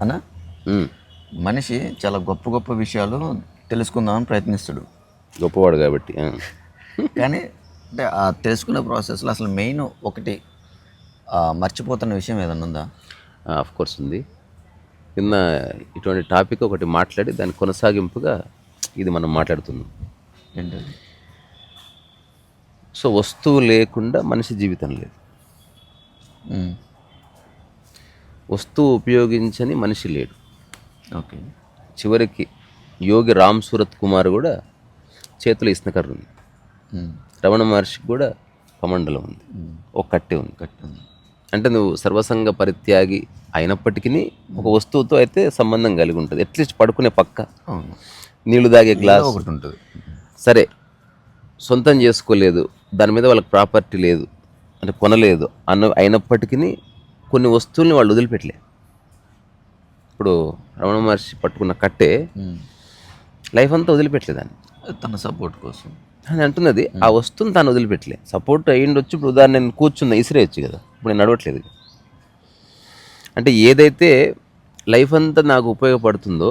అన్న మనిషి చాలా గొప్ప గొప్ప విషయాలు తెలుసుకుందామని ప్రయత్నిస్తాడు, గొప్పవాడు కాబట్టి. కానీ అంటే ఆ తెలుసుకునే ప్రాసెస్లో అసలు మెయిన్ ఒకటి మర్చిపోతున్న విషయం ఏదన్నా ఉందా? ఆఫ్ కోర్స్ ఉంది. నిన్న ఇటువంటి టాపిక్ ఒకటి మాట్లాడి దాని కొనసాగింపుగా ఇది మనం మాట్లాడుతున్నాం. ఏంటది? సో వస్తువు లేకుండా మనిషి జీవితం లేదు, వస్తువు ఉపయోగించని మనిషి లేడు. ఓకే. చివరికి యోగి రామ్ సూరత్ కుమార్ కూడా చేతిలో ఇస్నకర్ర ఉంది, రమణ మహర్షికి కూడా కమండలం ఉంది, ఒక కట్టె ఉంది. అంటే నువ్వు సర్వసంగ పరిత్యాగి అయినప్పటికీ ఒక వస్తువుతో అయితే సంబంధం కలిగి ఉంటుంది. అట్లీస్ట్ పడుకునే పక్క, నీళ్లు తాగే గ్లాస్ ఒకటి ఉంటుంది. సరే, సొంతం చేసుకోలేదు, దాని మీద వాళ్ళకి ప్రాపర్టీ లేదు అంటే కొనలేదు అయినప్పటికీ కొన్ని వస్తువుల్ని వాళ్ళు వదిలిపెట్టలే. ఇప్పుడు రమణ మహర్షి పట్టుకున్న కట్టే లైఫ్ అంతా వదిలిపెట్టలేదాన్ని, తన సపోర్ట్ కోసం అని అంటున్నది. ఆ వస్తువుని తాను వదిలిపెట్టలే. సపోర్ట్ అయ్యిండొచ్చు. ఇప్పుడు ఉదాహరణ నేను కూర్చున్న ఇసిరేయచ్చు కదా, ఇప్పుడు నేను నడవట్లేదు. అంటే ఏదైతే లైఫ్ అంతా నాకు ఉపయోగపడుతుందో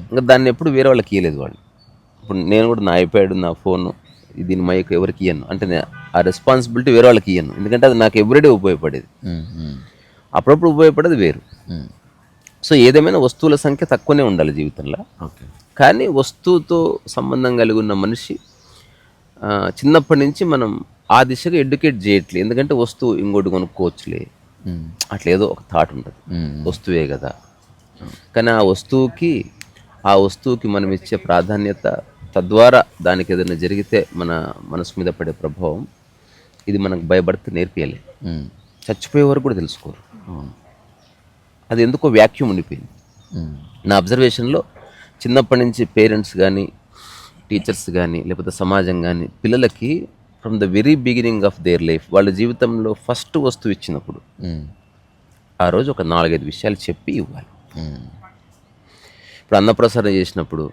ఇంకా దాన్ని ఎప్పుడు వేరే వాళ్ళకి ఇవ్వలేదు వాళ్ళు. ఇప్పుడు నేను కూడా నా ఐప్యాడ్, నా ఫోన్, దీని మైక్ ఎవరికి ఇయ్యను, అంటే ఆ రెస్పాన్సిబిలిటీ వేరే వాళ్ళకి ఇయ్యను. ఎందుకంటే అది నాకు ఎవ్రీడే ఉపయోగపడేది, అప్పుడప్పుడు ఉపయోగపడేది వేరు. సో ఏదేమైనా వస్తువుల సంఖ్య తక్కువనే ఉండాలి జీవితంలో. ఓకే. కానీ వస్తువుతో సంబంధం కలిగి ఉన్న మనిషి చిన్నప్పటి నుంచి మనం ఆ దిశగా ఎడ్యుకేట్ చేయట్లేదు. ఎందుకంటే వస్తువు ఇంకోటి కొనుక్కోవచ్చులే, అట్లా ఏదో ఒక థాట్ ఉంటుంది, వస్తువే కదా. కానీ ఆ వస్తువుకి మనం ఇచ్చే ప్రాధాన్యత, తద్వారా దానికి ఏదైనా జరిగితే మన మనసు మీద పడే ప్రభావం, ఇది మనకు భయపడితే నేర్పియాలి. చచ్చిపోయే వరకు కూడా తెలుసుకోరు. అది ఎందుకో వ్యాక్యూమ్ ఉండిపోయింది. నా అబ్జర్వేషన్లో చిన్నప్పటి నుంచి పేరెంట్స్ కానీ, టీచర్స్ కానీ, లేకపోతే సమాజం కానీ పిల్లలకి from the very beginning of their life వాళ్ళ జీవితంలో ఫస్ట్ వస్తువు ఇచ్చినప్పుడు ఆ రోజు ఒక 4-5 విషయాలు చెప్పి ఇవ్వాలి. ఇప్పుడు అన్నప్రసారం చేసినప్పుడు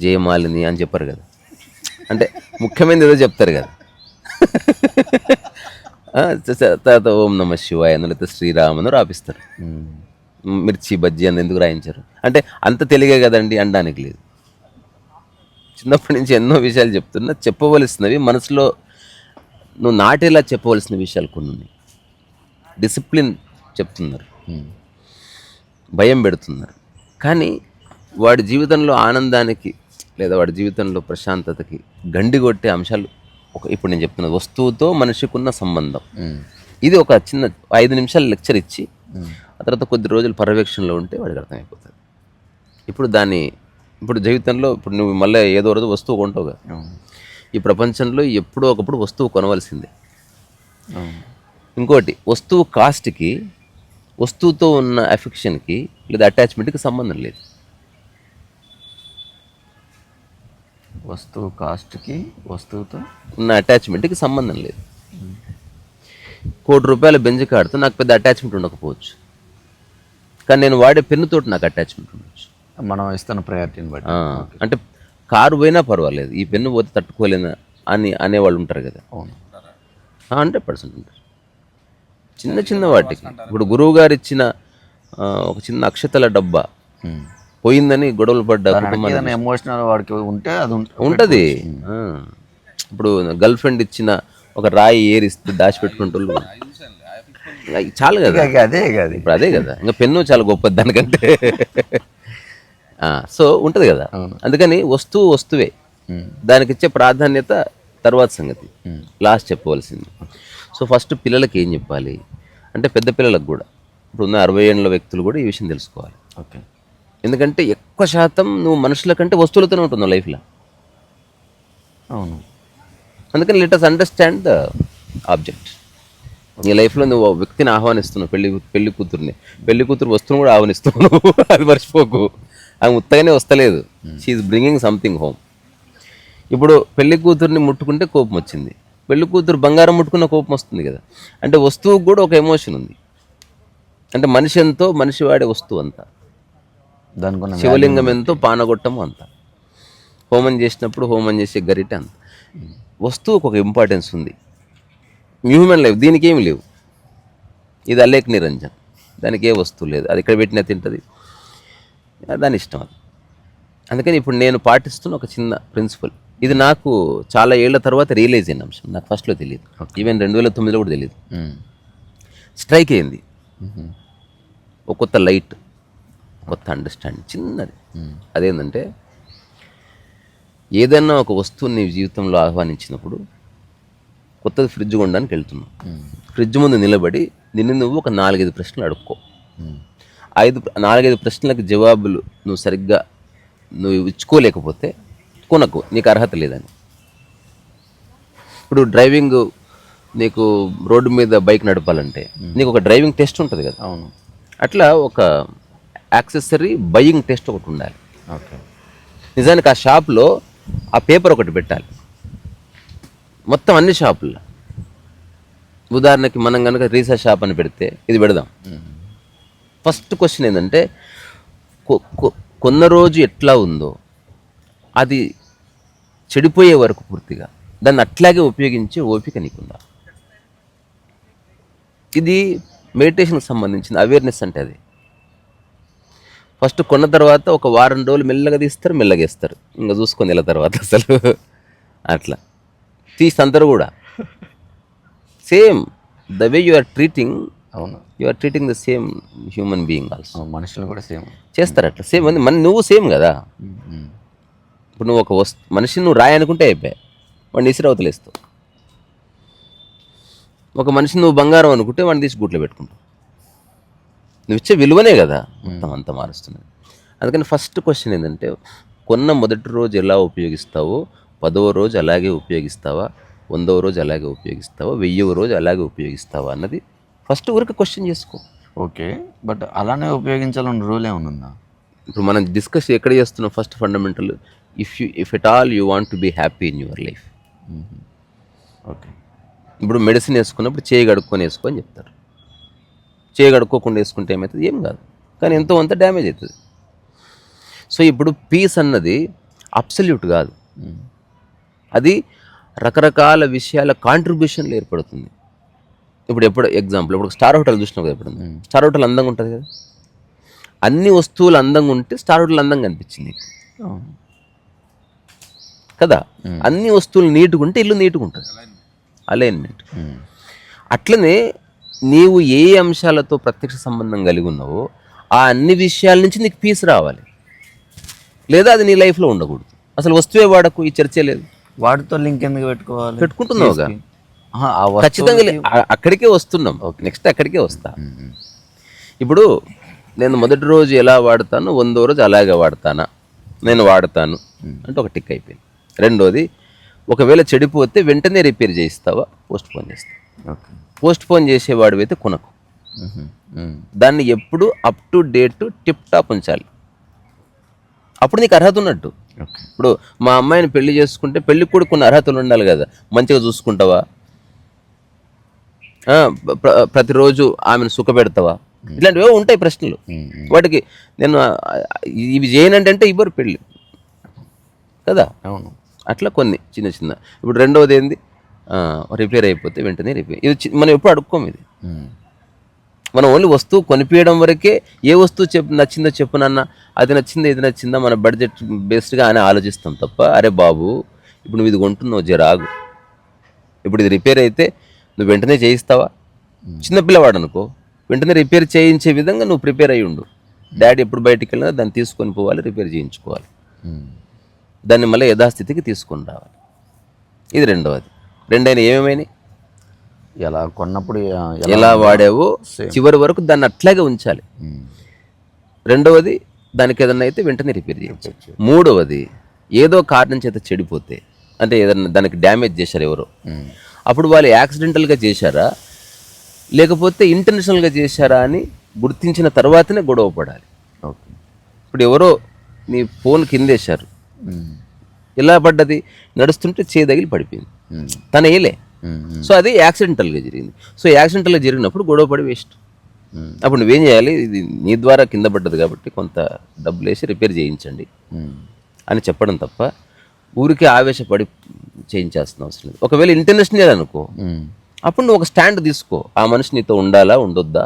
జయమాలిని అని చెప్పారు కదా, అంటే ముఖ్యమైనది ఏదో చెప్తారు కదా. తర్వాత ఓం నమ శివాయ అని, లేకపోతే శ్రీరామను రాపిస్తారు. మిర్చి బజ్జీ అని ఎందుకు రాయించారు అంటే అంత తెలిగే కదండి అనడానికి లేదు. చిన్నప్పటి నుంచి ఎన్నో విషయాలు చెప్తున్నా, చెప్పవలసినవి మనసులో నువ్వు నాటేలా చెప్పవలసిన విషయాలు కొన్ని ఉన్నాయి. డిసిప్లిన్ చెప్తున్నారు, భయం పెడుతున్నారు. కానీ వాడి జీవితంలో ఆనందానికి లేదా వాడి జీవితంలో ప్రశాంతతకి గండి కొట్టే అంశాలు ఇప్పుడు నేను చెప్తున్న వస్తువుతో మనిషికి ఉన్న సంబంధం. ఇది ఒక చిన్న 5 నిమిషాలు లెక్చర్ ఇచ్చి ఆ తర్వాత కొద్ది రోజులు పర్యవేక్షణలో ఉంటే వాడికి అర్థమైపోతుంది. ఇప్పుడు జీవితంలో ఇప్పుడు నువ్వు మళ్ళీ ఏదో రోజు వస్తువు కొంటావుగా, ఈ ప్రపంచంలో ఎప్పుడో ఒకప్పుడు వస్తువు కొనవలసిందే. ఇంకోటి, వస్తువు కాస్ట్కి వస్తువుతో ఉన్న అఫెక్షన్కి లేదా అటాచ్మెంట్కి సంబంధం లేదు. వస్తువు కాస్ట్కి వస్తువుతో ఉన్న అటాచ్మెంట్కి సంబంధం లేదు. ₹1,00,00,000 బెంజ్ కార్డుతో నాకు పెద్ద అటాచ్మెంట్ ఉండకపోవచ్చు, కానీ నేను వాడే పెన్నుతోటి నాకు అటాచ్మెంట్ ఉండొచ్చు. మనం ఇస్తున్న ప్రయారిటీని బట్టి. అంటే కారు పోయినా పర్వాలేదు, ఈ పెన్ను పోతే తట్టుకోలేనా అనేవాళ్ళు ఉంటారు కదా. 100% ఉంటారు. చిన్న చిన్న వాటికి. ఇప్పుడు గురువు గారు ఇచ్చిన ఒక చిన్న అక్షతల డబ్బా పోయిందని గొడవలు పడ్డా ఎమోషనల్ వాడికి ఉంటే అది ఉంటుంది. ఇప్పుడు గర్ల్ ఫ్రెండ్ ఇచ్చిన ఒక రాయి ఏరిస్తే దాచిపెట్టుకుంటూ చాలు కదా, అదే కదా. ఇప్పుడు అదే కదా, ఇంకా పెన్ను చాలా గొప్పది దానికంటే. సో ఉంటుంది కదా. అందుకని వస్తువే, దానికి ఇచ్చే ప్రాధాన్యత తర్వాత సంగతి, లాస్ట్ చెప్పవలసింది. సో ఫస్ట్ పిల్లలకి ఏం చెప్పాలి అంటే, పెద్ద పిల్లలకు కూడా, ఇప్పుడు ఉన్న 60 ఏళ్ళ వ్యక్తులు కూడా ఈ విషయం తెలుసుకోవాలి. ఓకే. ఎందుకంటే ఎక్కువ శాతం నువ్వు మనుషుల కంటే వస్తువులతోనే ఉంటున్నావు లైఫ్లో. అవును. అందుకని let us understand the object. నీ లైఫ్లో నువ్వు వ్యక్తిని ఆహ్వానిస్తున్నావు, పెళ్లి కూతురు వస్తువును కూడా ఆహ్వానిస్తున్నావు. అది మర్చిపోకు, ఆమె ఉత్తగానే వస్తలేదు, షీఈస్ బ్రింగింగ్ సంథింగ్ హోమ్. ఇప్పుడు పెళ్లి కూతుర్ని ముట్టుకుంటే కోపం వచ్చింది, పెళ్లి కూతురు బంగారం ముట్టుకున్న కోపం వస్తుంది కదా. అంటే వస్తువుకు కూడా ఒక ఎమోషన్ ఉంది. అంటే మనిషి ఎంతో మనిషి వాడే వస్తువు అంతా. దానికి శివలింగం ఎంతో పానగొట్టము అంత, హోమం చేసినప్పుడు హోమం చేసే గరిట అంత. వస్తువుకు ఒక ఇంపార్టెన్స్ ఉంది. హ్యూమన్ లైఫ్ దీనికి ఏమి లేవు. ఇది అలేక్ నిరంజన్, దానికి ఏ వస్తువు లేదు, అది ఇక్కడ పెట్టినా తింటుంది, దాని ఇష్టం అది. అందుకని ఇప్పుడు నేను పాటిస్తున్న ఒక చిన్న ప్రిన్సిపల్, ఇది నాకు చాలా ఏళ్ల తర్వాత రియలైజ్ అయిన అంశం. నాకు ఫస్ట్లో తెలియదు, ఈవెన్ 2009లో కూడా తెలియదు. స్ట్రైక్ అయింది ఒక కొత్త లైట్, కొత్త అండర్స్టాండింగ్ చిన్నది. అదేంటంటే ఏదైనా ఒక వస్తువుని నీ జీవితంలో ఆహ్వానించినప్పుడు, కొత్తది ఫ్రిడ్జ్ కొనడానికి వెళ్తున్నావు, ఫ్రిడ్జ్ ముందు నిలబడి నిన్ను నువ్వు ఒక 4-5 ప్రశ్నలు అడుక్కో. 4-5 ప్రశ్నలకు జవాబులు నువ్వు సరిగ్గా ఇచ్చుకోలేకపోతే కొనకు, నీకు అర్హత లేదని. ఇప్పుడు డ్రైవింగ్, నీకు రోడ్డు మీద బైక్ నడపాలంటే నీకు ఒక డ్రైవింగ్ టెస్ట్ ఉంటుంది కదా. అవును. అట్లా ఒక యాక్సెసరీ బయింగ్ టెస్ట్ ఒకటి ఉండాలి. ఓకే. నిజానికి ఆ షాప్లో ఆ పేపర్ ఒకటి పెట్టాలి మొత్తం అన్ని షాపుల్లో. ఉదాహరణకి మనం కనుక రీసెర్చ్ షాప్ అని పెడితే ఇది పెడదాం. ఫస్ట్ క్వశ్చన్ ఏంటంటే కొన్న రోజు ఎట్లా ఉందో అది చెడిపోయే వరకు పూర్తిగా దాన్ని అట్లాగే ఉపయోగించే ఓపిక నీకుందా. ఇది మెడిటేషన్కి సంబంధించిన అవేర్నెస్ అంటే అది. ఫస్ట్ కొన్న తర్వాత ఒక వారం రోజులు మెల్లగా తీస్తారు, మెల్లగా వేస్తారు, ఇంకా చూసుకొని వెళ్ళిన తర్వాత అసలు అట్లా తీస్తారు కూడా. Same the way you are treating, అవును, you are treating the same human being also. మనుషులు కూడా సేమ్ చేస్తారు అట్లా. సేమ్ అని నువ్వు సేమ్ కదా. ఇప్పుడు నువ్వు ఒక మనిషిని నువ్వు రాయనుకుంటే అయిపోయాయి, వాడిని ఇసిరవతలేస్తావు. ఒక మనిషిని నువ్వు బంగారం అనుకుంటే వాడిని తీసి గూట్లో పెట్టుకుంటావు. నువ్వు ఇచ్చే విలువనే కదా మొత్తం అంతా మారుస్తున్నది. అందుకని ఫస్ట్ క్వశ్చన్ ఏంటంటే కొన్న మొదటి రోజు ఎలా ఉపయోగిస్తావో 10వ రోజు అలాగే ఉపయోగిస్తావా, 100వ రోజు అలాగే ఉపయోగిస్తావా, 1000వ రోజు అలాగే ఉపయోగిస్తావా అన్నది ఫస్ట్ ఊరికి క్వశ్చన్ చేసుకో. ఓకే, బట్ అలానే ఉపయోగించాలని రూల్ ఏమన్నా? ఇప్పుడు మనం డిస్కస్ ఎక్కడ చేస్తున్నాం, first fundamental, if at all you want to be happy in your life. Okay. ఇప్పుడు మెడిసిన్ వేసుకున్నప్పుడు చేయి కడుక్కొని వేసుకో అని చెప్తారు. చేయి కడుక్కోకుండా వేసుకుంటే ఏమవుతుంది, ఏం కాదు, కానీ ఎంతో అంత డ్యామేజ్ అవుతుంది. సో ఇప్పుడు పీస్ అన్నది అబ్సల్యూట్ కాదు, అది రకరకాల విషయాల కాంట్రిబ్యూషన్లు ఏర్పడుతుంది. ఇప్పుడు ఎగ్జాంపుల్, ఇప్పుడు స్టార్ హోటల్ చూసినావు కదా, ఎప్పుడు స్టార్ హోటల్ అందంగా ఉంటుంది కదా, అన్ని వస్తువులు అందంగా ఉంటే స్టార్ హోటల్ అందంగా అనిపించింది కదా. అన్ని వస్తువులు నీట్గా ఉంటే ఇల్లు నీట్గా ఉంటుంది, అలైన్మెంట్. అట్లనే నీవు ఏ అంశాలతో ప్రత్యక్ష సంబంధం కలిగి ఉన్నావో ఆ అన్ని విషయాల నుంచి నీకు పీస్ రావాలి, లేదా అది నీ లైఫ్లో ఉండకూడదు. అసలు వస్తువే వాడకు, ఈ చర్చే లేదు. వాటితో లింక్ ఎందుకు పెట్టుకుంటున్నావుగా, ఖచ్చితంగా అక్కడికే వస్తున్నాం. నెక్స్ట్ అక్కడికే వస్తా. ఇప్పుడు నేను మొదటి రోజు ఎలా వాడతాను, 100వ రోజు అలాగే వాడతానా, నేను వాడతాను అంటే ఒక టిక్ అయిపోయింది. రెండోది, ఒకవేళ చెడిపోతే వెంటనే రిపేర్ చేయిస్తావా, పోస్ట్ పోన్ చేస్తావా. పోస్ట్ పోన్ చేసేవాడు అయితే కొనకు, దాన్ని ఎప్పుడు up to date tip top ఉంచాలి, అప్పుడు నీకు అర్హత ఉన్నట్టు. ఇప్పుడు మా అమ్మాయిని పెళ్లి చేసుకుంటే పెళ్ళికి కూడా కొన్ని అర్హతలు ఉండాలి కదా. మంచిగా చూసుకుంటావా, ప్రతిరోజు ఆమెను సుఖపెడతావా, ఇట్లాంటివే ఉంటాయి ప్రశ్నలు. వాటికి నేను ఇవి చేయనంటే ఇవ్వరు పెళ్ళి కదా. అవును. అట్లా కొన్ని చిన్న చిన్న. ఇప్పుడు రెండవది ఏంది, రిపేర్ అయిపోతే వెంటనే రిపేర్. ఇది మనం ఎప్పుడు అడుక్కోము. ఇది మనం ఓన్లీ వస్తువు కొనిపించడం వరకే. ఏ వస్తువు నచ్చిందో చెప్పునన్నా, అది నచ్చిందా ఇది నచ్చిందా, మన బడ్జెట్ బేస్డ్గా అని ఆలోచిస్తాం తప్ప, అరే బాబు ఇప్పుడు నువ్వు ఇది కొంటున్నావు, జరాగు, ఇప్పుడు ఇది రిపేర్ అయితే నువ్వు వెంటనే చేయిస్తావా. చిన్నపిల్లవాడు అనుకో, వెంటనే రిపేర్ చేయించే విధంగా నువ్వు ప్రిపేర్ అయ్యి ఉండు. డాడీ ఎప్పుడు బయటికి వెళ్ళినా దాన్ని తీసుకొని పోవాలి, రిపేర్ చేయించుకోవాలి, దాన్ని మళ్ళీ యథాస్థితికి తీసుకొని రావాలి. ఇది రెండవది. రెండైన ఏమేమైనా ఎలా కొన్నప్పుడు ఎలా వాడావో చివరి వరకు దాన్ని అట్లాగే ఉంచాలి. రెండవది, దానికి ఏదన్నా అయితే వెంటనే రిపేర్ చేయొచ్చు. మూడవది, ఏదో కారణం చేత చెడిపోతే, అంటే ఏదన్నా దానికి డ్యామేజ్ చేశారు ఎవరో, అప్పుడు వాళ్ళు యాక్సిడెంటల్గా చేశారా లేకపోతే ఇంటెన్షనల్గా చేశారా అని గుర్తించిన తర్వాతనే గొడవ పడాలి. ఇప్పుడు ఎవరో నీ ఫోన్ కిందేశారు, ఎలా పడ్డది, నడుస్తుంటే చేదగిలి పడిపోయింది, తన ఏలే. సో అది యాక్సిడెంటల్గా జరిగింది. సో యాక్సిడెంటల్గా జరిగినప్పుడు గొడవ పడి వేస్ట్. అప్పుడు నువ్వేం చేయాలి, ఇది నీ ద్వారా కింద పడ్డది కాబట్టి కొంత డబ్బులు వేసి రిపేర్ చేయించండి అని చెప్పడం తప్ప ఊరికే ఆవేశపడి చేయించాల్సిన అవసరం లేదు. ఒకవేళ ఇంటర్నేషనల్ అనుకో, అప్పుడు నువ్వు ఒక స్టాండ్ తీసుకో, ఆ మనిషి నీతో ఉండాలా ఉండొద్దా,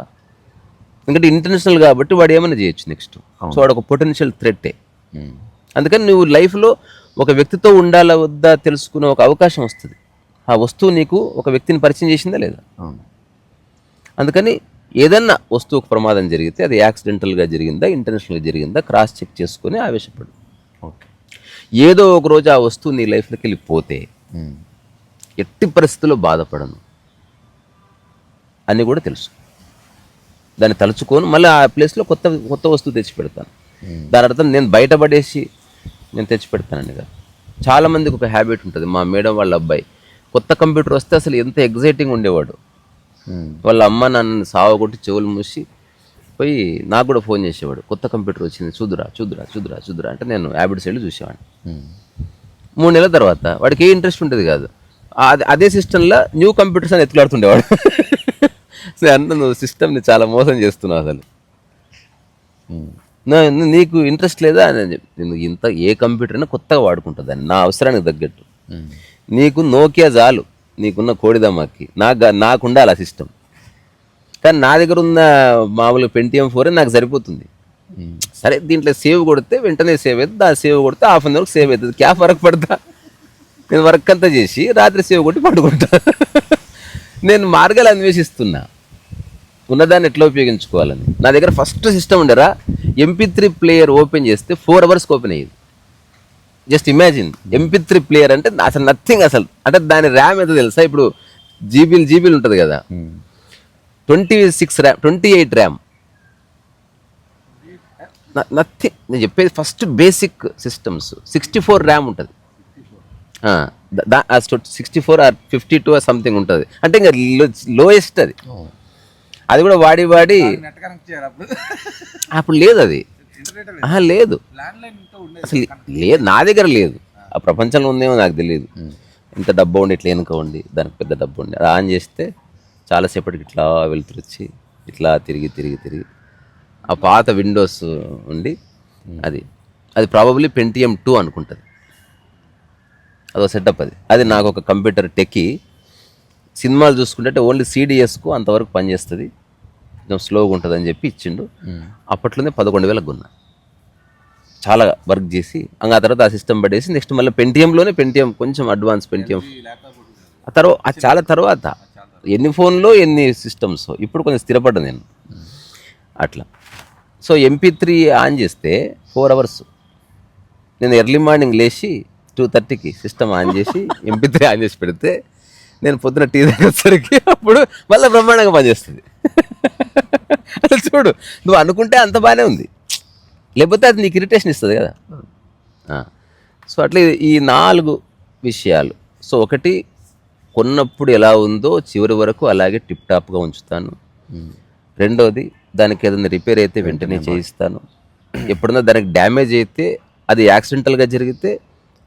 ఎందుకంటే ఇంటర్నేషనల్ కాబట్టి వాడు ఏమైనా చేయొచ్చు నెక్స్ట్. సో వాడు ఒక పొటెన్షియల్ థ్రెట్టే. అందుకని నువ్వు లైఫ్లో ఒక వ్యక్తితో ఉండాలా వద్దా తెలుసుకునే ఒక అవకాశం వస్తుంది. ఆ వస్తువు నీకు ఒక వ్యక్తిని పరిచయం చేసిందా లేదా. అందుకని ఏదన్నా వస్తువుకు ప్రమాదం జరిగితే అది యాక్సిడెంటల్గా జరిగిందా ఇంటర్నేషనల్గా జరిగిందా క్రాస్ చెక్ చేసుకుని ఆవేశపడు. ఓకే. ఏదో ఒక రోజు ఆ వస్తువు నీ లైఫ్లోకి వెళ్ళిపోతే ఎట్టి పరిస్థితుల్లో బాధపడను అని కూడా తెలుసు. దాన్ని తలుచుకొని మళ్ళీ ఆ ప్లేస్లో కొత్త వస్తువు తెచ్చి పెడతాను. దాని అర్థం నేను బయటపడేసి నేను తెచ్చి పెడతానండి కదా. చాలామందికి ఒక హ్యాబిట్ ఉంటుంది. మా మేడం వాళ్ళ అబ్బాయి కొత్త కంప్యూటర్ వస్తే అసలు ఎంత ఎగ్జైటింగ్ ఉండేవాడు. వాళ్ళ అమ్మ నన్ను సావగొట్టి చెవులు మూసి పోయి నాకు కూడా ఫోన్ చేసేవాడు, కొత్త కంప్యూటర్ వచ్చింది చూదురా అంటే నేను యాబిడ్ సైడ్లో చూసేవాడిని. 3 నెలల తర్వాత వాడికి ఏ ఇంట్రెస్ట్ ఉంటుంది కాదు. అదే సిస్టంలో న్యూ కంప్యూటర్స్ అని ఎత్తులాడుతుండేవాడు. అన్న నువ్వు సిస్టమ్ని చాలా మోసం చేస్తున్నావు అసలు, నీకు ఇంట్రెస్ట్ లేదా అని చెప్పి. నేను ఇంత ఏ కంప్యూటర్ అయినా కొత్తగా వాడుకుంటుందని నా అవసరానికి తగ్గట్టు. నీకు నోకియా చాలు, నీకున్న కోడిదమ్మాకి నాకు ఉండాలి ఆ సిస్టమ్. కానీ నా దగ్గర ఉన్న మామూలుగా Pentium 4 నాకు సరిపోతుంది. సరే దీంట్లో సేవ్ కొడితే వెంటనే సేవ్ అవుతుంది, దాని సేవ్ కొడితే హాఫ్ అన్ అవర్కి సేవ్ అవుతుంది, క్యా ఫరక్ పడతా. నేను వర్క్ అంతా చేసి రాత్రి సేవ్ కొట్టి పడుకుంటా. నేను మార్గాలు అన్వేషిస్తున్నా ఉన్నదాన్ని ఎట్లా ఉపయోగించుకోవాలని. నా దగ్గర ఫస్ట్ సిస్టమ్ ఉండరా, MP3 ప్లేయర్ ఓపెన్ చేస్తే 4 అవర్స్కి ఓపెన్ అయ్యేది. జస్ట్ ఇమాజిన్, MP3 ప్లేయర్ అంటే అసలు నథింగ్ అసలు. అంటే దాని ర్యామ్ ఎంత తెలుసా, ఇప్పుడు జీబీలు ఉంటుంది కదా, 28 ర్యామ్ నథింగ్. నేను చెప్పేది ఫస్ట్ బేసిక్ సిస్టమ్స్ 64 ర్యామ్ ఉంటుంది. 64 or 52 సంథింగ్ ఉంటుంది. అంటే ఇంకా లోయెస్ట్ అది కూడా వాడి అప్పుడు లేదు, అది లేదు అసలు లేదు, నా దగ్గర లేదు. ఆ ప్రపంచంలో ఉందేమో నాకు తెలియదు. ఇంత డబ్బా ఉండి ఇట్లా వెనుక ఉండి దానికి పెద్ద డబ్బా ఉండి అది ఆన్ చేస్తే చాలాసేపటికి ఇట్లా వెళ్తురొచ్చి ఇట్లా తిరిగి ఆ పాత విండోస్ ఉండి అది ప్రాబబ్లీ Pentium 2 అనుకుంటుంది. అదొక సెటప్. అది నాకు ఒక కంప్యూటర్ టెక్కి సినిమాలు చూసుకుంటే ఓన్లీ CDSకు అంతవరకు పనిచేస్తుంది, కొంచెం స్లోగా ఉంటుంది అని చెప్పి ఇచ్చిండు. అప్పట్లోనే 11,000 కొన్నా. చాలా వర్క్ చేసి ఆ తర్వాత ఆ సిస్టమ్ పడేసి నెక్స్ట్ మళ్ళీ Pentium కొంచెం అడ్వాన్స్ Pentium ఆ తర్వాత చాలా తర్వాత ఎన్ని ఫోన్లో ఎన్ని సిస్టమ్స్ ఇప్పుడు కొంచెం స్థిరపడ్డా నేను అట్లా. సో MP3 ఆన్ చేస్తే 4 అవర్స్. నేను ఎర్లీ మార్నింగ్ లేచి 2:30కి సిస్టమ్ ఆన్ చేసి MP3 ఆన్ చేసి పెడితే నేను పొద్దున టీ దగ్గరికి అప్పుడు మళ్ళీ బ్రహ్మాండంగా పనిచేస్తుంది. అసలు చూడు, నువ్వు అనుకుంటే అంత బాగానే ఉంది, లేకపోతే అది నీకు ఇరిటేషన్ ఇస్తుంది కదా. సో అట్లా ఈ 4 విషయాలు. సో ఒకటి, కొన్నప్పుడు ఎలా ఉందో చివరి వరకు అలాగే టిప్ టాప్గా ఉంచుతాను. రెండోది, దానికి ఏదైనా రిపేర్ అయితే వెంటనే చేయిస్తాను. ఎప్పుడన్నా దానికి డ్యామేజ్ అయితే అది యాక్సిడెంటల్గా జరిగితే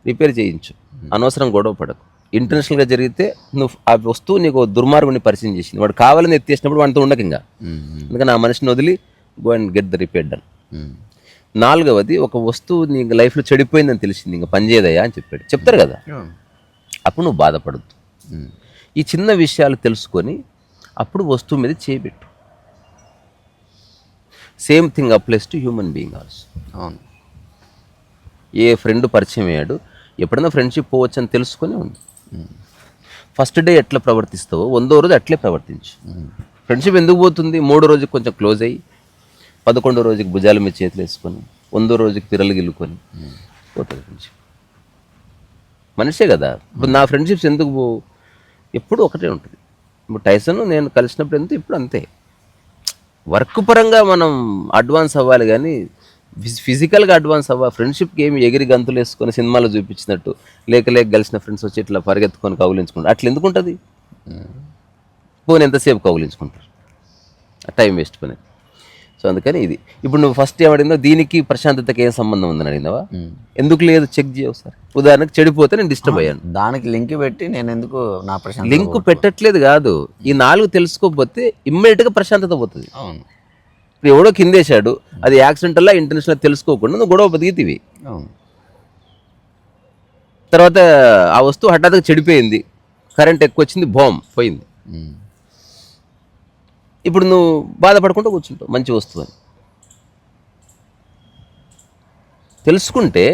రిపేర్ చేయించు, అనవసరం గొడవ పడకు. ఇంటర్నేషనల్గా జరిగితే నువ్వు ఆ వస్తువు నీకు దుర్మార్గుని పరిచయం చేసింది, వాడు కావాలని ఎత్తేసినప్పుడు వాడితో ఉండక ఇంకా. అందుకని ఆ మనిషిని వదిలి go and get the repair done. 4వది, ఒక వస్తువు నీ లైఫ్లో చెడిపోయిందని తెలిసింది, ఇంకా పనిచేయదయా అని చెప్తారు కదా, అప్పుడు నువ్వు బాధపడద్దు. ఈ చిన్న విషయాలు తెలుసుకొని అప్పుడు వస్తువు మీద చేయబెట్టు. Same thing applies to human being also. అవును, ఏ ఫ్రెండ్ పరిచయం అయ్యాడు, ఎప్పుడైనా ఫ్రెండ్షిప్ పోవచ్చు అని తెలుసుకొని ఉంది. ఫస్ట్ డే ఎట్లా ప్రవర్తిస్తావో 100వ రోజు అట్లే ప్రవర్తించు. ఫ్రెండ్షిప్ ఎందుకు పోతుంది, 3వ రోజుకి కొంచెం క్లోజ్ అయ్యి 11వ రోజుకి భుజాల మీద చేతులు వేసుకొని 100వ రోజుకి పిల్లలు గిల్లుకొని పోతుంది ఫ్రెండ్షిప్. మనిషే కదా. ఇప్పుడు నా ఫ్రెండ్షిప్స్ ఎందుకు ఎప్పుడు ఒకటే ఉంటుంది. ఇప్పుడు టైసన్ నేను కలిసినప్పుడు ఎంత ఇప్పుడు అంతే. వర్క్ పరంగా మనం అడ్వాన్స్ అవ్వాలి కానీ ఫిజికల్గా అడ్వాన్స్ అవ్వాలి. ఫ్రెండ్షిప్కి ఏమి ఎగిరి గంతులు వేసుకొని సినిమాలో చూపించినట్టు లేక కలిసిన ఫ్రెండ్స్ వచ్చి ఇట్లా పరిగెత్తుకొని కౌలించుకుంటారు, అట్లా ఎందుకు ఉంటుంది. పోనీ ఎంతసేపు కౌలించుకుంటారు, టైం వేస్ట్ పని. సో అందుకని ఇది ఇప్పుడు నువ్వు ఫస్ట్ ఏమడిగిందో దీనికి ప్రశాంతతకి ఏం సంబంధం ఉందని అడిగినావా, ఎందుకు లేదు చెక్ చేయ ఒకసారి. ఉదాహరణకు చెడిపోతే నేను డిస్టర్బ్ అయ్యాను, దానికి లింక్ పెట్టి నేను ఎందుకు నా ప్రశాంతత లింక్ పెట్టట్లేదు కాదు. ఈ 4 తెలుసుకోకపోతే ఇమ్మీడియట్గా ప్రశాంతత పోతుంది. అవును, ఇప్పుడు ఎవడో కిందేశాడు, అది యాక్సిడెంటల్లా ఇంటర్నేషనల్ తెలుసుకోకుండా నువ్వు గొడవ బతికితివి. తర్వాత ఆ వస్తువు హఠాత్తుగా చెడిపోయింది, కరెంట్ ఎక్కువ వచ్చింది, బాంబ్ పోయింది. ఇప్పుడు నువ్వు బాధపడకుండా కూర్చుంటావు మంచి వస్తువు అని. తెలుసుకుంటే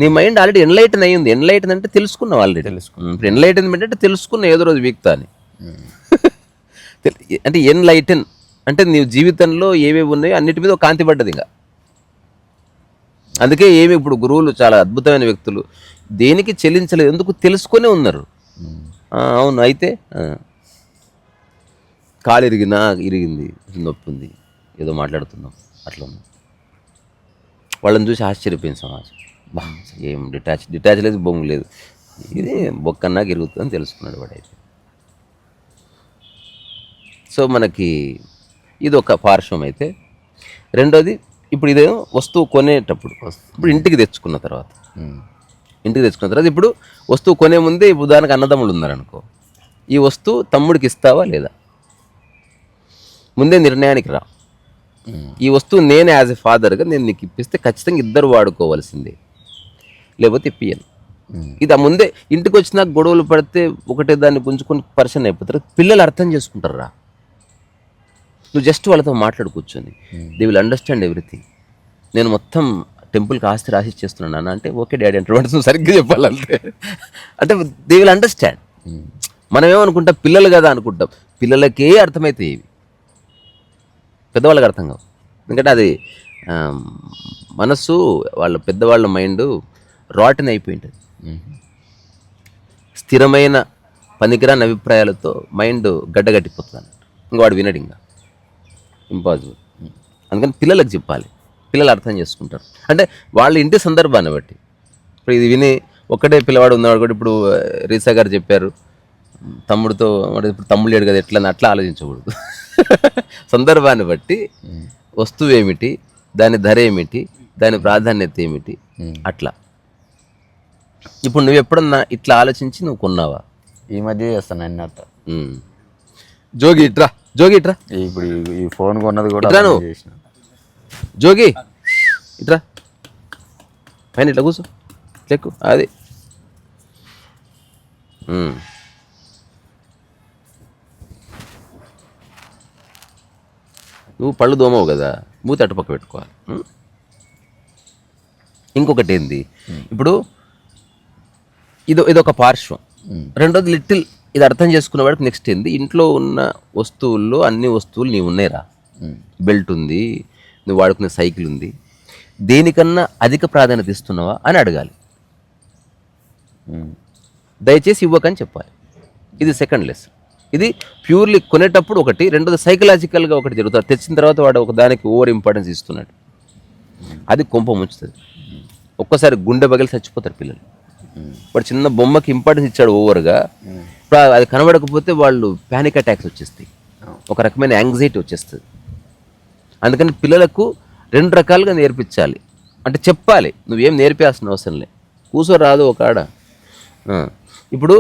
నీ మైండ్ ఆల్రెడీ ఎన్లైటన్ అయ్యింది. ఎన్లైటన్ అంటే తెలుసుకున్నావు ఆల్రెడీ. ఇప్పుడు ఎన్లైటన్మెంట్ అంటే తెలుసుకున్న ఏదో రోజు వీక్తా అని. అంటే ఎన్లైటన్ అంటే నీ జీవితంలో ఏవేవి ఉన్నాయో అన్నిటి మీద ఒక కాంతి పడ్డది. ఇంకా అందుకే ఏమి ఇప్పుడు గురువులు చాలా అద్భుతమైన వ్యక్తులు దేనికి చెల్లించలేదు, ఎందుకు తెలుసుకునే ఉన్నారు. అవును అయితే కాలు ఇరిగింది, నొప్పి ఉంది, ఏదో మాట్లాడుతున్నాం, అట్లా ఉంది. వాళ్ళని చూసి ఆశ్చర్యపోయింది సమాజం. బా ఏం డిటాచ్ లేదు, బొంగు లేదు, ఇది బొక్కన్నాక ఇరుగుతుందని తెలుసుకున్నాడు వాడైతే. సో మనకి ఇది ఒక పార్శ్వం అయితే. రెండోది ఇప్పుడు ఇదే వస్తువు కొనేటప్పుడు, ఇప్పుడు ఇంటికి తెచ్చుకున్న తర్వాత ఇప్పుడు వస్తువు కొనే ముందే ఉదాహరణకు అన్నదమ్ములు ఉన్నారనుకో, ఈ వస్తువు తమ్ముడికి ఇస్తావా లేదా, ముందే నిర్ణయానికి రా. ఈ వస్తువు నేను యాజ్ ఎ ఫాదర్గా నేను నీకు ఇప్పిస్తే ఖచ్చితంగా ఇద్దరు వాడుకోవాల్సిందే, లేకపోతే ఇప్పియను. ఇది ఆ ముందే ఇంటికి వచ్చినాక గొడవలు పడితే ఒకటే దాన్ని గుంజుకొని పర్సన్ అయిపోతారు. పిల్లలు అర్థం చేసుకుంటారు రా, నువ్వు జస్ట్ వాళ్ళతో మాట్లాడు కూర్చొని, దే విల్ అండర్స్టాండ్ ఎవ్రీథింగ్. నేను మొత్తం టెంపుల్కి ఆస్తి రాసి చేస్తున్నాను అన్న అంటే ఓకే డాడీ అంటే నువ్వు సరిగ్గా చెప్పాలంటే అంటే దే విల్ అండర్స్టాండ్. మనం ఏమనుకుంటాం పిల్లలు కదా అనుకుంటాం, పిల్లలకే అర్థమైతే ఇవి, పెద్దవాళ్ళకి అర్థం కావు. ఎందుకంటే అది మనసు వాళ్ళ పెద్దవాళ్ళ మైండ్ రాటన్ అయిపోయి ఉంటుంది. స్థిరమైన పనికిరాని అభిప్రాయాలతో మైండ్ గడ్డగట్టిపోతుంది అన్నట్టు. ఇంకా వాడు వినడు, ఇంకా ఇంపాసిబుల్. అందుకని పిల్లలకు చెప్పాలి, పిల్లలు అర్థం చేసుకుంటారు. అంటే వాళ్ళ ఇంటి సందర్భాన్ని బట్టి. ఇప్పుడు ఇది విని ఒక్కటే పిల్లవాడు ఉన్నవాడు కూడా, ఇప్పుడు రీసా గారు చెప్పారు తమ్ముడితో, ఇప్పుడు తమ్ముడు లేడు కదా ఎట్లా అట్లా ఆలోచించకూడదు. సందర్భాన్ని బట్టి వస్తువు ఏమిటి, దాని ధర ఏమిటి, దాని ప్రాధాన్యత ఏమిటి, అట్లా. ఇప్పుడు నువ్వు ఎప్పుడన్నా ఇట్లా ఆలోచించి నువ్వు కొన్నావా? ఈ మధ్య చేస్తాను అన్నట్టు. జోగి ఇట్రా, జోగి ఇట్రా. ఇప్పుడు ఈ ఫోన్ కొన్నది కూడా ఇట్రా, నువ్వు జోగి ఇట్రా, పైన ఇట్లా కూర్చో, ఎక్కు. అది నువ్వు పళ్ళు దోమవు కదా, మూతి అటుపక్క పెట్టుకోవాలి. ఇంకొకటి ఏంది, ఇప్పుడు ఇదొక పార్శ్వం. రెండోది లిటిల్ ఇది అర్థం చేసుకున్న వాడికి నెక్స్ట్ ఏంది, ఇంట్లో ఉన్న వస్తువుల్లో అన్ని వస్తువులు నీవు ఉన్నాయిరా. బెల్ట్ ఉంది, నువ్వు వాడుకునే సైకిల్ ఉంది, దేనికన్నా అధిక ప్రాధాన్యత ఇస్తున్నావా అని అడగాలి. దయచేసి ఇవ్వకని చెప్పాలి. ఇది సెకండ్ లెసన్. ఇది ప్యూర్లీ కొనేటప్పుడు ఒకటి, రెండోది సైకలాజికల్గా ఒకటి జరుగుతుంది. తెచ్చిన తర్వాత వాడు ఒక దానికి ఓవర్ ఇంపార్టెన్స్ ఇస్తున్నాడు, అది కొంప ముంచుతుంది. ఒక్కసారి గుండె పగిలి చచ్చిపోతారు పిల్లలు. వాడు చిన్న బొమ్మకి ఇంపార్టెన్స్ ఇచ్చాడు ఓవర్గా, ఇప్పుడు అది కనబడకపోతే వాళ్ళు ప్యానిక్ అటాక్స్ వచ్చేస్తాయి, ఒక రకమైన యాంగ్జైటీ వచ్చేస్తుంది. అందుకని పిల్లలకు రెండు రకాలుగా నేర్పించాలి. అంటే చెప్పాలి, నువ్వేం నేర్పేయాల్సిన అవసరం లే, కూర్చోరాదు ఒక ఆడ. ఇప్పుడు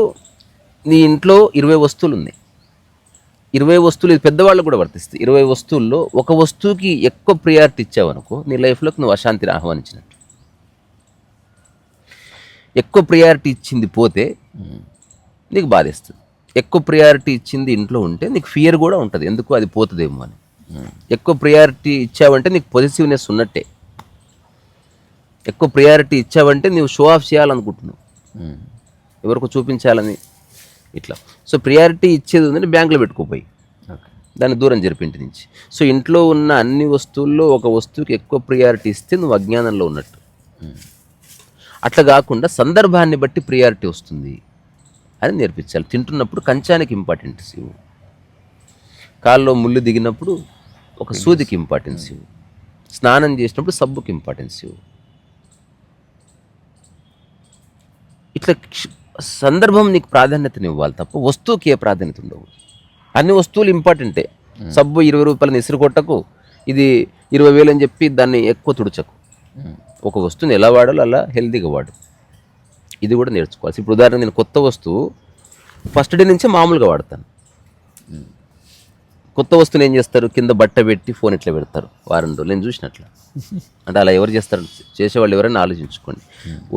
నీ ఇంట్లో 20 వస్తువులు ఉన్నాయి, 20 వస్తువులు, ఇది పెద్దవాళ్ళకు కూడా వర్తిస్తాయి. 20 వస్తువుల్లో ఒక వస్తువుకి ఎక్కువ ప్రియారిటీ ఇచ్చావనుకో, నీ లైఫ్లోకి నువ్వు అశాంతిని ఆహ్వానించినట్టు. ఎక్కువ ప్రియారిటీ ఇచ్చింది పోతే నీకు బాధేస్తుంది. ఎక్కువ ప్రియారిటీ ఇచ్చింది ఇంట్లో ఉంటే నీకు ఫియర్ కూడా ఉంటుంది, ఎందుకు అది పోతుందేమో అని. ఎక్కువ ప్రియారిటీ ఇచ్చావంటే నీకు పొజిటివ్నెస్ ఉన్నట్టే. ఎక్కువ ప్రియారిటీ ఇచ్చావంటే నువ్వు షో ఆఫ్ చేయాలనుకుంటున్నావు, ఎవరికి చూపించాలని ఇట్లా. సో ప్రియారిటీ ఇచ్చేది ఉందని బ్యాంకులో పెట్టుకోపోయి దాన్ని దూరం జరిపి ఇంటి నుంచి. సో ఇంట్లో ఉన్న అన్ని వస్తువుల్లో ఒక వస్తువుకి ఎక్కువ ప్రియారిటీ ఇస్తే నువ్వు అజ్ఞానంలో ఉన్నట్టు. అట్లా కాకుండా సందర్భాన్ని బట్టి ప్రియారిటీ వస్తుంది అని నేర్పించాలి. తింటున్నప్పుడు కంచానికి ఇంపార్టెన్స్ ఇవ్వు, కాల్లో ముళ్ళు దిగినప్పుడు ఒక సూదికి ఇంపార్టెన్స్ ఇవ్వు, స్నానం చేసినప్పుడు సబ్బుకి ఇంపార్టెన్స్ ఇవ్వు. ఇట్లా సందర్భం నీకు ప్రాధాన్యతని ఇవ్వాలి తప్ప వస్తువుకి ఏ ప్రాధాన్యత ఉండవు. అన్ని వస్తువులు ఇంపార్టెంటే. సబ్బు 20 రూపాయలని ఇసురు కొట్టకు, ఇది 20,000 అని చెప్పి దాన్ని ఎక్కువ తుడచకు. ఒక వస్తువుని ఎలా వాడాలో అలా హెల్తీగా వాడు. ఇది కూడా నేర్చుకోవాలి. ఇప్పుడు ఉదాహరణకు నేను కొత్త వస్తువు ఫస్ట్ డే నుంచే మామూలుగా వాడతాను. కొత్త వస్తువుని ఏం చేస్తారు, కింద బట్ట పెట్టి ఫోన్ ఇట్లా పెడతారు వారం రోజులు. నేను చూసినట్లా. అంటే అలా ఎవరు చేస్తారు, చేసేవాళ్ళు ఎవరైనా ఆలోచించుకోండి.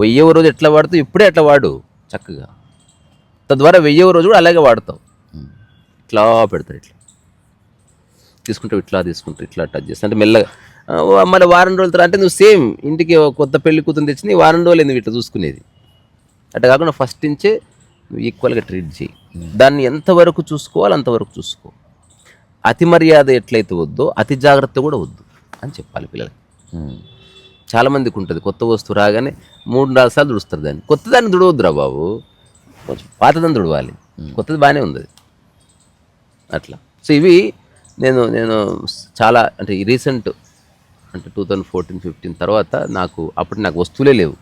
1000వ రోజు ఎట్లా వాడుతావు, ఇప్పుడే అట్లా వాడు చక్కగా, తద్వారా 1000వ రోజు కూడా అలాగే వాడతావు. ఇట్లా పెడతారు ఇట్లా. తీసుకుంటే ఇట్లా తీసుకుంటే ఇట్లా టచ్ చేస్తా అంటే మెల్లగా మళ్ళీ వారం రోజుల తర్వాత అంటే నువ్వు సేమ్ ఇంటికి ఒక కొత్త పెళ్లి కూతురు తెచ్చి వారం రోజులు ఎందుకు ఇట్లా చూసుకునేది అట్లా కాకుండా ఫస్ట్ నుంచే నువ్వు ఈక్వల్గా ట్రీట్ చేయి. దాన్ని ఎంతవరకు చూసుకోవాలి అంతవరకు చూసుకో. అతి మర్యాద ఎట్లయితే వద్దో అతి జాగ్రత్త కూడా వద్దు అని చెప్పాలి పిల్లలకి. చాలామందికి ఉంటుంది కొత్త వస్తువు రాగానే 3-4 సార్లు దుడుస్తారు దాన్ని. కొత్తదాన్ని దుడవద్దురా బాబు, కొంచెం పాతదాన్ని దుడవాలి. కొత్తది బాగానే ఉంది అట్లా. సో ఇవి నేను చాలా అంటే ఈ రీసెంట్ అంటే 2014-15 తర్వాత అప్పుడు నాకు వస్తువులే లేవు.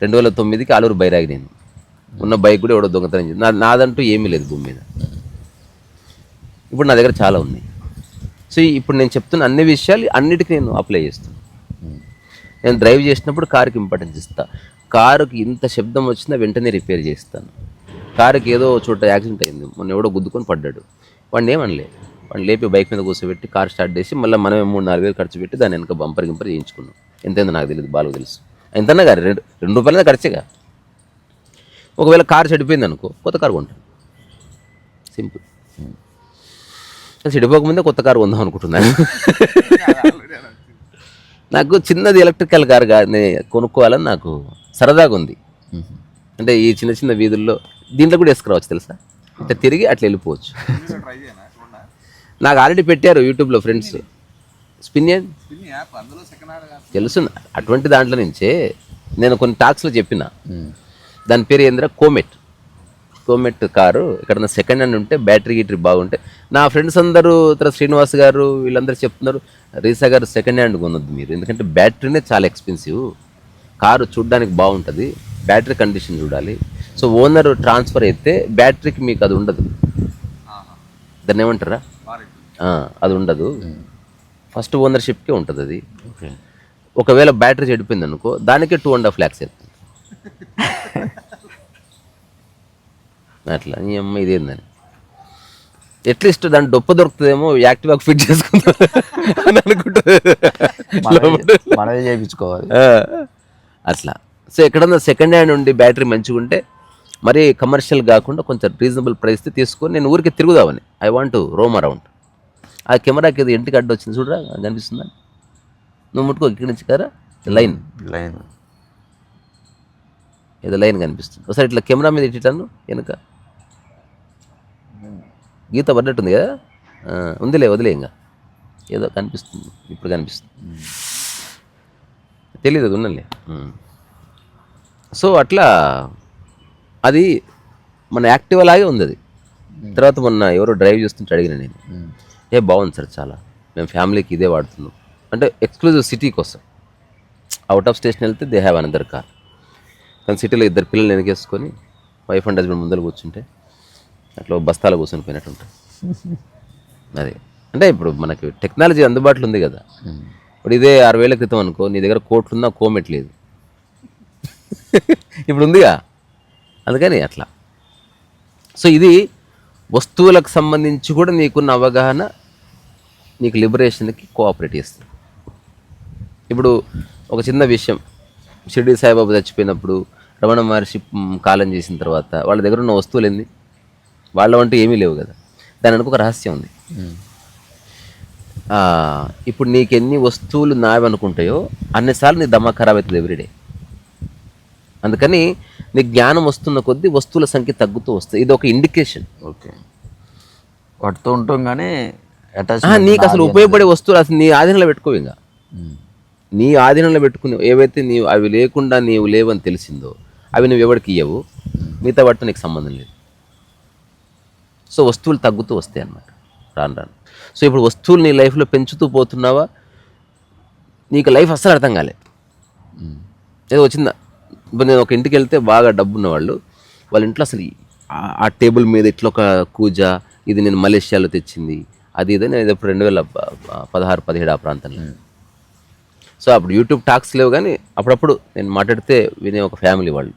2009కి ఆలూరు బైరాగి నేను ఉన్న బైక్ కూడా ఎవడో దొంగతనం చేసి నాదంటూ ఏమీ లేదు భూమి మీద. ఇప్పుడు నా దగ్గర చాలా ఉన్నాయి. సో ఇప్పుడు నేను చెప్తున్న అన్ని విషయాలు అన్నిటికీ నేను అప్లై చేస్తాను. నేను డ్రైవ్ చేసినప్పుడు కారుకి ఇంపార్టెన్స్ ఇస్తా. కారుకి ఇంత శబ్దం వచ్చినా వెంటనే రిపేర్ చేస్తాను. కారుకి ఏదో చోట యాక్సిడెంట్ అయింది, మొన్న ఎవడో గుద్దుకొని పడ్డాడు, వాడిని ఏమనలే, వాడిని లేపి బైక్ మీద కూర్చోబెట్టి కార్ స్టార్ట్ చేసి మళ్ళీ మనమే 3-4 వేలు ఖర్చు పెట్టి దాన్ని వెనక బంపర్ చేయించుకున్నాం. ఎంతైందో నాకు తెలియదు, బాగా తెలుసు. ఎంతన్నా గారు 2 రూపాయలనే ఖర్చేగా. ఒకవేళ కారు చెడిపోయింది అనుకో కొత్త కారు కొంటాను, సింపుల్. చెడిపోకముందే కొత్త కారు కొందాం అనుకుంటున్నాను. నాకు చిన్నది ఎలక్ట్రికల్ కారు కొనుక్కోవాలని నాకు సరదాగా ఉంది. అంటే ఈ చిన్న చిన్న వీధుల్లో దీంట్లో కూడా వేసుకురావచ్చు తెలుసా, ఇట్లా తిరిగి అట్లా వెళ్ళిపోవచ్చు. నాకు ఆల్రెడీ పెట్టారు యూట్యూబ్లో ఫ్రెండ్స్, స్పిన్ తెలుసు. అటువంటి దాంట్లో నుంచే నేను కొన్ని టాక్స్లో చెప్పిన, దాని పేరు ఏంద్రా కోమెట్ కారు. ఎక్కడన్నా సెకండ్ హ్యాండ్ ఉంటే బ్యాటరీ గిటరీ బాగుంటే, నా ఫ్రెండ్స్ అందరూ తర్వాత శ్రీనివాస్ గారు వీళ్ళందరూ చెప్తున్నారు, రీసా గారు సెకండ్ హ్యాండ్ కొనొద్దు మీరు, ఎందుకంటే బ్యాటరీనే చాలా ఎక్స్పెన్సివ్, కారు చూడడానికి బాగుంటుంది, బ్యాటరీ కండిషన్ చూడాలి. సో ఓనర్ ట్రాన్స్ఫర్ అయితే బ్యాటరీకి మీకు అది ఉండదు, దాన్ని ఏమంటారా, అది ఉండదు, ఫస్ట్ ఓనర్షిప్కే ఉంటుంది అది. ఒకవేళ బ్యాటరీ చెడిపోయింది అనుకో దానికే 2.5 lakhs అవుతుంది. అట్లా నీ అమ్మ ఇదేందని అట్లీస్ట్ దాని డొప్ప దొరుకుతుందేమో యాక్టివాకి ఫిట్ చేసుకుందాం అని అనుకుంటుంది, మనమే చేయించుకోవాలి అట్లా. సో ఎక్కడన్నా సెకండ్ హ్యాండ్ ఉండి బ్యాటరీ మంచిగా ఉంటే మరీ కమర్షియల్ కాకుండా కొంచెం రీజనబుల్ ప్రైస్తో తీసుకొని నేను ఊరికి తిరుగుదామని, I want to roam around. ఆ కెమెరాకి ఏదో ఇంటికి అడ్డు వచ్చింది చూడరా, కనిపిస్తుందా, నువ్వు ముట్టుకో, ఇక్కడి నుంచి కదా లైన్ ఏదో లైన్ కనిపిస్తుంది. ఒకసారి ఇట్లా కెమెరా మీద ఇట్టాను వెనుక గీత పడ్డట్టుంది కదా, వదిలే ఇంకా ఏదో కనిపిస్తుంది, ఇప్పుడు కనిపిస్తుంది, తెలియదు అది ఉన్నలే. సో అట్లా అది మన యాక్టివ్ అలాగే ఉంది అది. తర్వాత మొన్న ఎవరో డ్రైవ్ చేస్తుంటే అడిగిన నేను, బాగుంది సార్ చాలా, మేము ఫ్యామిలీకి ఇదే వాడుతున్నాం అంటే ఎక్స్క్లూజివ్ సిటీ కోసం. అవుట్ ఆఫ్ స్టేషన్ వెళ్తే దే హ్యావ్ అనదర్ కార్, కానీ సిటీలో 2 పిల్లలు వెనకేసుకొని వైఫ్ అండ్ హస్బెండ్ ముందర కూర్చుంటే అట్లా బస్తాలు కూర్చొని పోయినట్టు ఉంటుంది. అదే అంటే ఇప్పుడు మనకి టెక్నాలజీ అందుబాటులో ఉంది కదా. ఇప్పుడు ఇదే 6 ఏళ్ల క్రితం అనుకో నీ దగ్గర కోట్లున్నా కోమెట్ లేదు, ఇప్పుడు ఉందిగా, అందుకని అట్లా. సో ఇది వస్తువులకు సంబంధించి కూడా నీకున్న అవగాహన నీకు లిబరేషన్కి కోఆపరేట్ చేస్తుంది. ఇప్పుడు ఒక చిన్న విషయం, షిరిడి సాయిబాబా చచ్చిపోయినప్పుడు రమణ మహర్షి కాలం చేసిన తర్వాత వాళ్ళ దగ్గర ఉన్న వస్తువులు ఏంది, వాళ్ళ వంటూ ఏమీ లేవు కదా, దాని వెనుక ఒక రహస్యం ఉంది. ఇప్పుడు నీకు ఎన్ని వస్తువులు నావనుకుంటాయో అన్నిసార్లు నీ దమ్మా ఖరాబ్ అవుతుంది ఎవ్రీడే. అందుకని నీ జ్ఞానం వస్తున్న కొద్దీ వస్తువుల సంఖ్య తగ్గుతూ వస్తుంది, ఇది ఒక ఇండికేషన్. ఓకే, వాటితో ఉంటాం కానీ నీకు అసలు ఉపయోగపడే వస్తువులు అసలు నీ ఆధీనంలో పెట్టుకోవు. ఇంకా నీ ఆధీనంలో పెట్టుకుని ఏవైతే నీవు అవి లేకుండా నీవు లేవని తెలిసిందో అవి నువ్వు ఎవరికి ఇవ్వవు, మిగతా వాటితో నీకు సంబంధం లేదు. సో వస్తువులు తగ్గుతూ వస్తాయి అన్నమాట రాను. సో ఇప్పుడు వస్తువులు నీ లైఫ్లో పెంచుతూ పోతున్నావా, నీకు లైఫ్ అస్సలు అర్థం కాలే. ఏదో వచ్చిందా, ఇప్పుడు నేను ఒక ఇంటికి వెళ్తే బాగా డబ్బు ఉన్నవాళ్ళు, వాళ్ళ ఇంట్లో అసలు ఆ టేబుల్ మీద ఇట్లా ఒక కూజ, ఇది నేను మలేషియాలో తెచ్చింది, అది ఇదే, నేను ఇప్పుడు 2016-17 ఆ ప్రాంతంలో. సో అప్పుడు యూట్యూబ్ టాక్స్ లేవు, కానీ అప్పుడప్పుడు నేను మాట్లాడితే వినే ఒక ఫ్యామిలీ వాళ్ళు.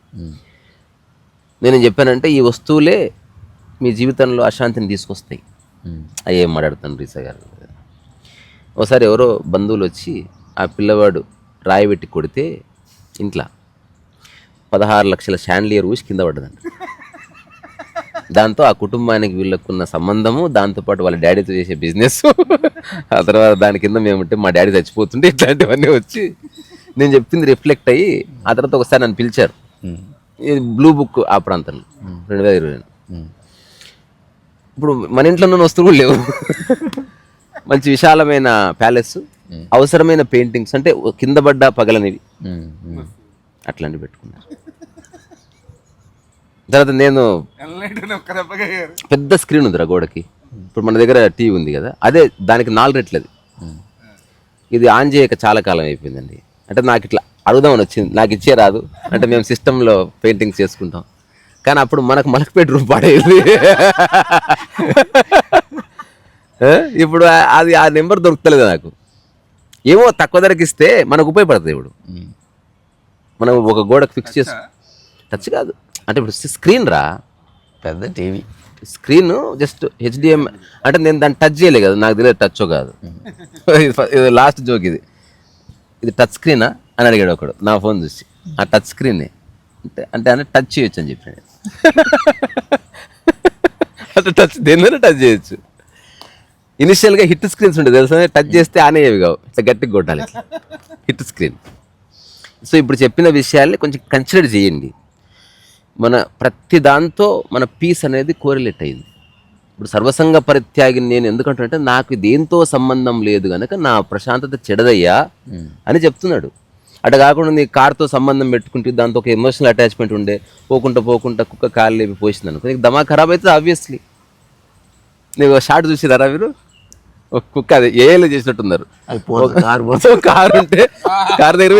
నేను చెప్పానంటే ఈ వస్తువులే మీ జీవితంలో అశాంతిని తీసుకొస్తాయి. అవి ఏం మాట్లాడుతాను రీసా గారు. ఒకసారి ఎవరో బంధువులు వచ్చి ఆ పిల్లవాడు రాయి పెట్టి కొడితే ఇంట్లో 16 లక్షల షాండ్లియర్ ఊసి కింద పడ్డదంట. దాంతో ఆ కుటుంబానికి వీళ్ళకున్న సంబంధము, దాంతోపాటు వాళ్ళ డాడీతో చేసే బిజినెస్, ఆ తర్వాత దాని కింద మేముంటే మా డాడీ చచ్చిపోతుంటే ఇట్లాంటివన్నీ వచ్చి నేను చెప్పింది రిఫ్లెక్ట్ అయ్యి ఆ తర్వాత ఒకసారి నన్ను పిలిచారు ఇది బ్లూ బుక్ ఆ ప్రాంతంలో 2020. ఇప్పుడు మన ఇంట్లో ఉన్న వస్తువులు లేవు, మంచి విశాలమైన ప్యాలెస్, అవసరమైన పెయింటింగ్స్ అంటే కింద పడ్డ పగలనివి అట్లాంటివి పెట్టుకున్నారు. తర్వాత నేను పెద్ద స్క్రీన్ ఉందిరా గోడకి, ఇప్పుడు మన దగ్గర టీవీ ఉంది కదా, అదే దానికి 4 రెట్లది. ఇది ఆన్ చేయక చాలా కాలం అయిపోయిందండి. అంటే నాకు ఇట్లా అడుగుదామని వచ్చింది, నాకు ఇచ్చే రాదు అంటే మేము సిస్టంలో పెయింటింగ్స్ చేసుకుంటాం, కానీ అప్పుడు మనకు మలక్పేట రూమ్ పాడేది. ఇప్పుడు అది ఆ నెంబర్ దొరుకుతలేదు నాకు, ఏమో తక్కువ ధరకి ఇస్తే మనకు ఉపయోగపడుతుంది. ఇప్పుడు మనం ఒక గోడకు ఫిక్స్ చేసి టచ్ కాదు అంటే ఇప్పుడు స్క్రీన్ రా, పెద్ద టీవీ స్క్రీన్ జస్ట్ హెచ్డిఎం అంటే నేను దాన్ని టచ్ చేయలే కదా, నాకు తెలియదు టచ్ కాదు. ఇది లాస్ట్ జోక్ ఇది, ఇది టచ్ స్క్రీనా అని అడిగాడు ఒకడు నా ఫోన్ చూసి. ఆ టచ్ స్క్రీనే అంటే అంటే టచ్ చేయొచ్చు అని చెప్పాడు. అంటే టచ్ దేనివైనా టచ్ చేయొచ్చు. ఇనిషియల్గా హిట్ స్క్రీన్స్ ఉండేది తెలుసా, టచ్ చేస్తే ఆనేవి కావు, ఇట్లా గట్టిగా కొట్టాలి, హిట్ స్క్రీన్. సో ఇప్పుడు చెప్పిన విషయాల్ని కొంచెం కన్సిడర్ చేయండి. మన ప్రతి దాంతో మన పీస్ అనేది కోరిలేట్ అయింది. ఇప్పుడు సర్వసంగ పరిత్యాగిని నేను ఎందుకంటే నాకు దేంతో సంబంధం లేదు కనుక నా ప్రశాంతత చెడదయ్యా అని చెప్తున్నాడు. అటు కాకుండా నీ కార్తో సంబంధం పెట్టుకుంటే దాంతో ఒక ఎమోషనల్ అటాచ్మెంట్ ఉండే, పోకుండా కుక్క కాలు లేపి పోసింది అనుకో, నీకు దమా ఖరాబ్ అవుతుంది ఆబ్వియస్లీ. నీకు షార్ట్ చూసిదారా మీరు, ఒక కుక్క అది ఏలో చేసినట్టున్నారు, కారు ఉంటే కారు దగ్గర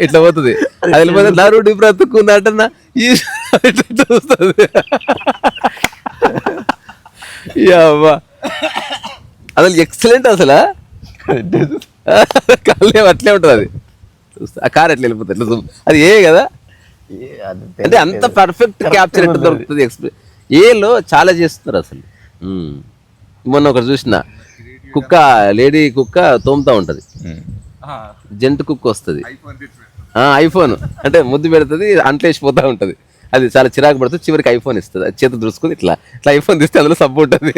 ఇట్లా పోతుంది, అది వెళ్ళిపోతే దారు బ్రతుకుంది అంటున్నా ఇట్లా చూస్తుంది. అసలు ఎక్సలెంట్, అసలు కాళ్ళు అట్లే ఉంటుంది, అది ఆ కార్ ఎట్లా వెళ్ళిపోతుంది ఎట్లా అది ఏ కదా, అంటే అంత పర్ఫెక్ట్ క్యాప్చర్ ఎట్లా దొరుకుతుంది. ఏలో చాలా చేస్తున్నారు అసలు. మొన్న ఒకటి చూసిన కుక్క, లేడీ కుక్క తోముతా ఉంటుంది, జంటు కుక్క వస్తుంది, ఐఫోన్ అంటే ముద్దు పెడుతుంది, అంట్లేసిపోతూ ఉంటుంది, అది చాలా చిరాకు పడుతుంది, చివరికి ఐఫోన్ ఇస్తుంది, అది చేతి దూసుకుని ఇట్లా ఇట్లా ఐఫోన్ తీస్తే అందులో సబ్బు ఉంటుంది,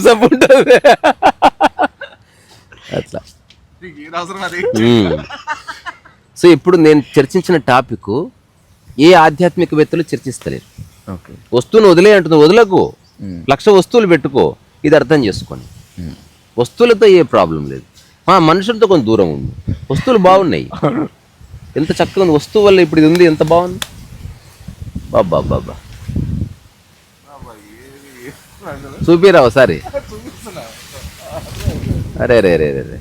సబ్బు ఉంటుంది అట్లా. సో ఇప్పుడు నేను చర్చించిన టాపిక్ ఏ ఆధ్యాత్మికవేత్తలు చర్చిస్తలేరు. వస్తువును వదిలే అంటుంది, వదలకు, 1,00,000 వస్తువులు పెట్టుకో, ఇది అర్థం చేసుకొని. వస్తువులతో ఏ ప్రాబ్లం లేదు, మనుషులతో కొంచెం దూరం ఉంది. వస్తువులు బాగున్నాయి, ఎంత చక్కగా ఉంది, వస్తువు వల్ల ఇప్పుడు ఇది ఉంది, ఎంత బాగుంది. బాబా చూపిరా ఒకసారి. అరే రే రే రే.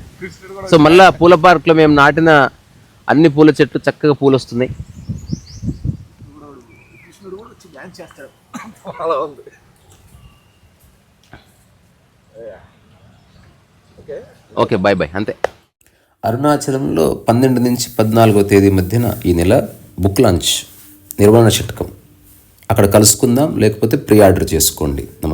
సో మళ్ళా పూల పార్క్లో మేము నాటిన అన్ని పూల చెట్లు చక్కగా పూలు వస్తున్నాయి. ఓకే బాయ్ అంతే. అరుణాచలంలో 12 నుంచి 14వ తేదీ మధ్యన ఈ నెల బుక్ లాంచ్, నిర్వాణ షట్కం. అక్కడ కలుసుకుందాం, లేకపోతే ప్రీ ఆర్డర్ చేసుకోండి. నమస్తే.